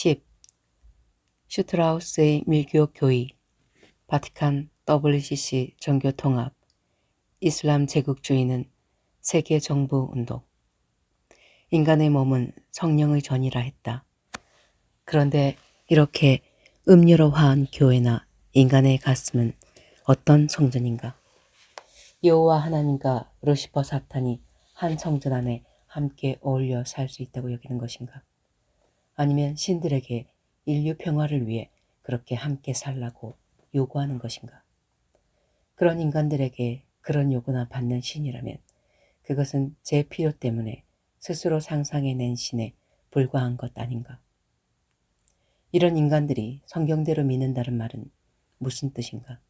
10. 슈트라우스의 밀교 교의, 바티칸 WCC 종교통합, 이슬람 제국주의는 세계 정부 운동. 인간의 몸은 성령의 전이라 했다. 그런데 이렇게 음유로화한 교회나 인간의 가슴은 어떤 성전인가? 여호와 하나님과 루시퍼 사탄이 한 성전 안에 함께 어울려 살 수 있다고 여기는 것인가? 아니면 신들에게 인류 평화를 위해 그렇게 함께 살라고 요구하는 것인가? 그런 인간들에게 그런 요구나 받는 신이라면 그것은 제 필요 때문에 스스로 상상해낸 신에 불과한 것 아닌가? 이런 인간들이 성경대로 믿는다는 말은 무슨 뜻인가?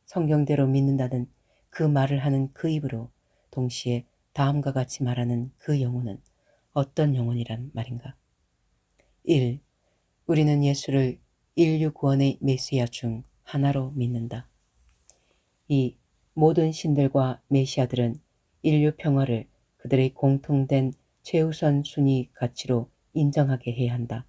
성경대로 믿는다는 그 말을 하는 그 입으로 동시에 다음과 같이 말하는 그 영혼은 어떤 영혼이란 말인가? 1. 우리는 예수를 인류 구원의 메시아 중 하나로 믿는다. 2. 모든 신들과 메시아들은 인류 평화를 그들의 공통된 최우선 순위 가치로 인정하게 해야 한다.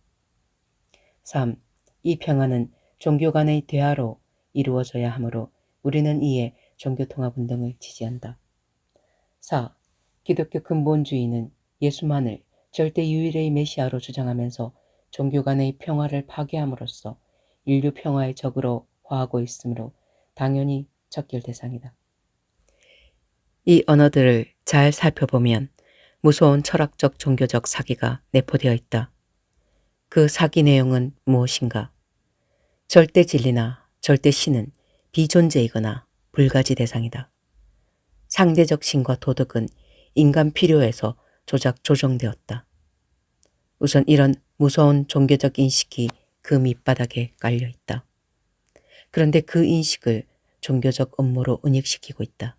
3. 이 평화는 종교 간의 대화로 이루어져야 하므로 우리는 이에 종교통합운동을 지지한다. 4. 기독교 근본주의는 예수만을 절대 유일의 메시아로 주장하면서 종교 간의 평화를 파괴함으로써 인류 평화의 적으로 화하고 있으므로 당연히 적결 대상이다. 이 언어들을 잘 살펴보면 무서운 철학적 종교적 사기가 내포되어 있다. 그 사기 내용은 무엇인가? 절대 진리나 절대 신은 비존재이거나 불가지 대상이다. 상대적 신과 도덕은 인간 필요에서 조정되었다. 우선 이런 무서운 종교적 인식이 그 밑바닥에 깔려 있다. 그런데 그 인식을 종교적 음모로 은닉시키고 있다.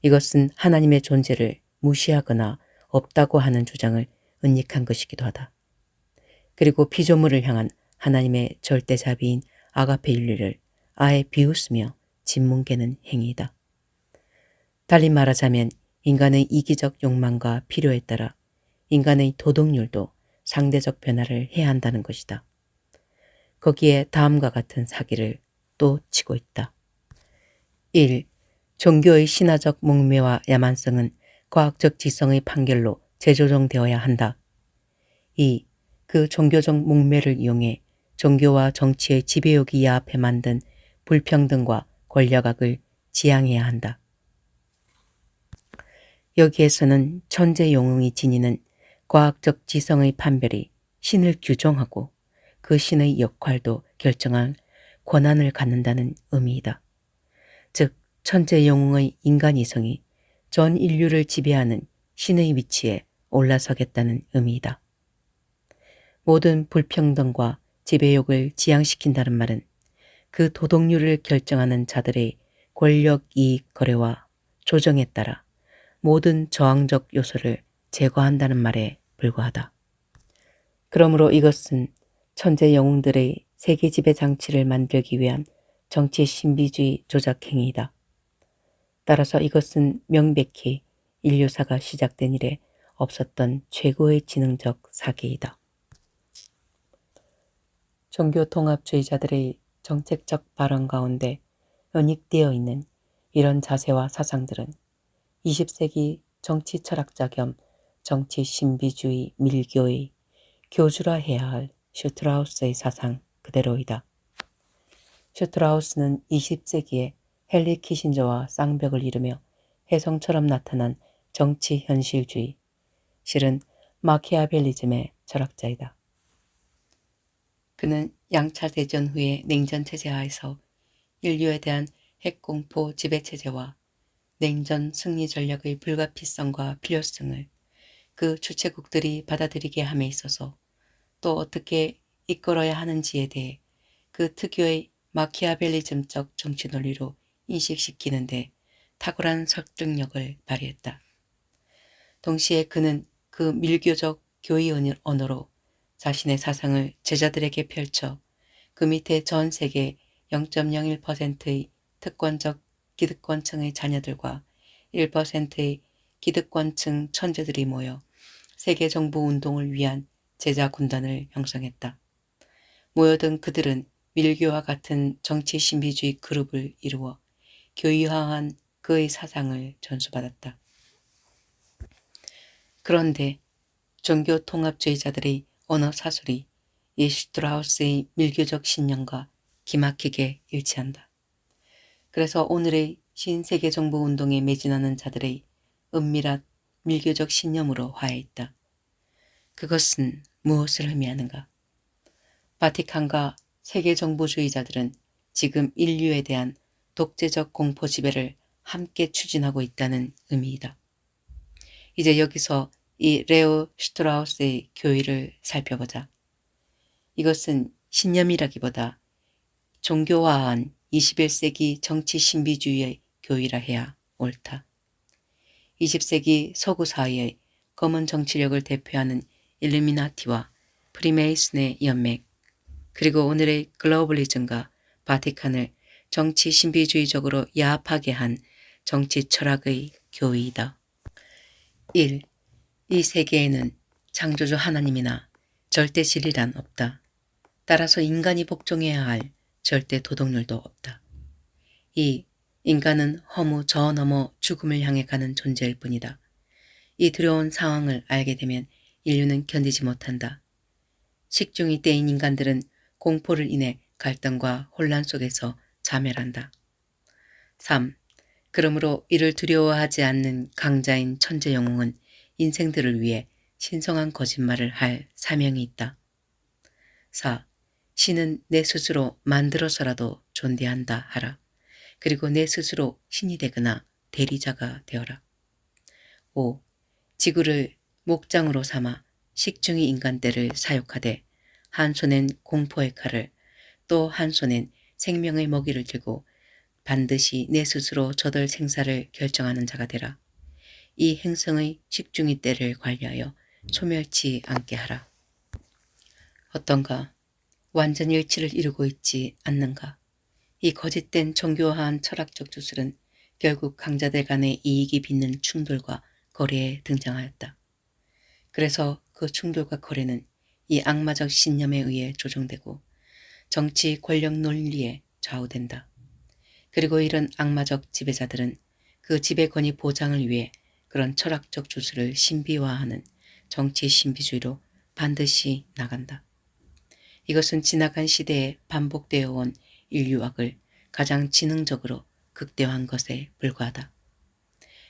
이것은 하나님의 존재를 무시하거나 없다고 하는 주장을 은닉한 것이기도 하다. 그리고 피조물을 향한 하나님의 절대자비인 아가페 윤리를 아예 비웃으며 짓뭉개는 행위이다. 달리 말하자면 인간의 이기적 욕망과 필요에 따라 인간의 도덕률도 상대적 변화를 해야 한다는 것이다. 거기에 다음과 같은 사기를 또 치고 있다. 1. 종교의 신화적 목매와 야만성은 과학적 지성의 판결로 재조정되어야 한다. 2. 그 종교적 목매를 이용해 종교와 정치의 지배욕이 야합해 만든 불평등과 권력악을 지향해야 한다. 여기에서는 천재 영웅이 지니는 과학적 지성의 판별이 신을 규정하고 그 신의 역할도 결정할 권한을 갖는다는 의미이다. 즉 천재 영웅의 인간 이성이 전 인류를 지배하는 신의 위치에 올라서겠다는 의미이다. 모든 불평등과 지배욕을 지향시킨다는 말은 그 도덕률을 결정하는 자들의 권력 이익 거래와 조정에 따라 모든 저항적 요소를 제거한다는 말에 불과하다. 그러므로 이것은 천재 영웅들의 세계 지배 장치를 만들기 위한 정치 신비주의 조작 행위이다. 따라서 이것은 명백히 인류사가 시작된 이래 없었던 최고의 지능적 사기이다. 종교통합주의자들의 정책적 발언 가운데 은닉되어 있는 이런 자세와 사상들은 20세기 정치 철학자 겸 정치 신비주의 밀교의 교주라 해야 할 슈트라우스의 사상 그대로이다. 슈트라우스는 20세기에 헨리 키신저와 쌍벽을 이루며 혜성처럼 나타난 정치 현실주의, 실은 마키아벨리즘의 철학자이다. 그는 양차 대전 후의 냉전 체제 하에서 인류에 대한 핵공포 지배체제와 냉전 승리 전략의 불가피성과 필요성을 그 주체국들이 받아들이게 함에 있어서 또 어떻게 이끌어야 하는지에 대해 그 특유의 마키아벨리즘적 정치 논리로 인식시키는데 탁월한 설득력을 발휘했다. 동시에 그는 그 밀교적 교의 언어로 자신의 사상을 제자들에게 펼쳐 그 밑에 전 세계 0.01%의 특권적 기득권층의 자녀들과 1%의 기득권층 천재들이 모여 세계 정부 운동을 위한 제자 군단을 형성했다. 모여든 그들은 밀교와 같은 정치 신비주의 그룹을 이루어 교의화한 그의 사상을 전수받았다. 그런데 종교 통합주의자들의 언어 사술이 이 슈트라우스의 밀교적 신념과 기막히게 일치한다. 그래서 오늘의 신세계 정부 운동에 매진하는 자들의 은밀한 밀교적 신념으로 화해했다. 그것은 무엇을 의미하는가? 바티칸과 세계 정부주의자들은 지금 인류에 대한 독재적 공포 지배를 함께 추진하고 있다는 의미이다. 이제 여기서 이 레오 슈트라우스의 교의를 살펴보자. 이것은 신념이라기보다 종교화한 21세기 정치 신비주의의 교의라 해야 옳다. 20세기 서구 사회의 검은 정치력을 대표하는 일루미나티와 프리메이슨의 연맥, 그리고 오늘의 글로벌리즘과 바티칸을 정치 신비주의적으로 야합하게 한 정치 철학의 교의이다. 1. 이 세계에는 창조주 하나님이나 절대 진리란 없다. 따라서 인간이 복종해야 할 절대 도덕률도 없다. 2. 인간은 허무 저 너머 죽음을 향해 가는 존재일 뿐이다. 이 두려운 상황을 알게 되면 인류는 견디지 못한다. 식중이 떼인 인간들은 공포를 인해 갈등과 혼란 속에서 자멸한다. 3. 그러므로 이를 두려워하지 않는 강자인 천재 영웅은 인생들을 위해 신성한 거짓말을 할 사명이 있다. 4. 신은 내 스스로 만들어서라도 존재한다 하라. 그리고 내 스스로 신이 되거나 대리자가 되어라. 5. 지구를 목장으로 삼아 식중이 인간대를 사육하되 한 손엔 공포의 칼을 또 한 손엔 생명의 먹이를 들고 반드시 내 스스로 저들 생사를 결정하는 자가 되라. 이 행성의 식중이 때를 관리하여 소멸치 않게 하라. 어떤가? 완전 일치를 이루고 있지 않는가? 이 거짓된 종교화한 철학적 주술은 결국 강자들 간의 이익이 빚는 충돌과 거래에 등장하였다. 그래서 그 충돌과 거래는 이 악마적 신념에 의해 조정되고 정치 권력 논리에 좌우된다. 그리고 이런 악마적 지배자들은 그 지배 권위 보장을 위해 그런 철학적 주술을 신비화하는 정치 신비주의로 반드시 나간다. 이것은 지나간 시대에 반복되어 온 인류학을 가장 지능적으로 극대화한 것에 불과하다.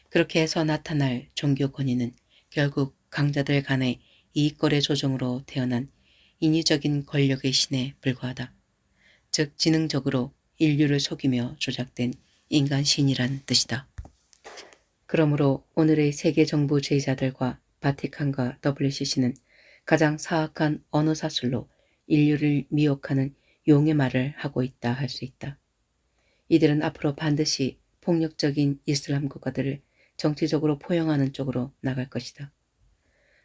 그렇게 해서 나타날 종교 권위는 결국 강자들 간의 이익거래 조정으로 태어난 인위적인 권력의 신에 불과하다. 즉 지능적으로 인류를 속이며 조작된 인간신이란 뜻이다. 그러므로 오늘의 세계 정부주의자들과 바티칸과 WCC는 가장 사악한 언어 사술로 인류를 미혹하는 용의 말을 하고 있다 할 수 있다. 이들은 앞으로 반드시 폭력적인 이슬람 국가들을 정치적으로 포용하는 쪽으로 나갈 것이다.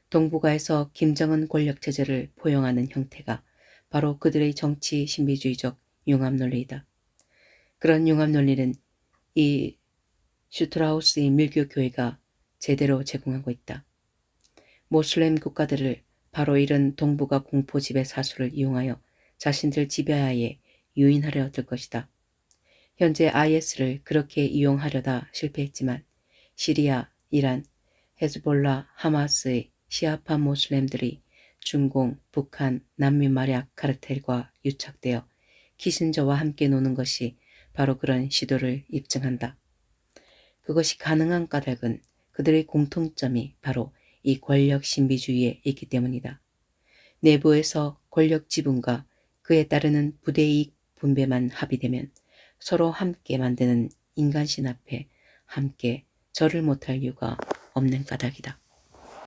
동북아에서 김정은 권력체제를 포용하는 형태가 바로 그들의 정치 신비주의적 융합논리이다. 그런 융합논리는 이 슈트라우스의 밀교교회가 제대로 제공하고 있다. 모슬렘 국가들을 바로 이런 동북아 공포 지배 사수를 이용하여 자신들 지배하에 유인하려 들 것이다. 현재 IS를 그렇게 이용하려다 실패했지만 시리아, 이란, 헤즈볼라, 하마스의 시아파 모슬렘들이 중공, 북한, 남미 마약 카르텔과 유착되어 키신저와 함께 노는 것이 바로 그런 시도를 입증한다. 그것이 가능한 까닭은 그들의 공통점이 바로 이 권력 신비주의에 있기 때문이다. 내부에서 권력 지분과 그에 따르는 부대이익 분배만 합의되면 서로 함께 만드는 인간신 앞에 함께 절을 못할 이유가 없는 까닭이다.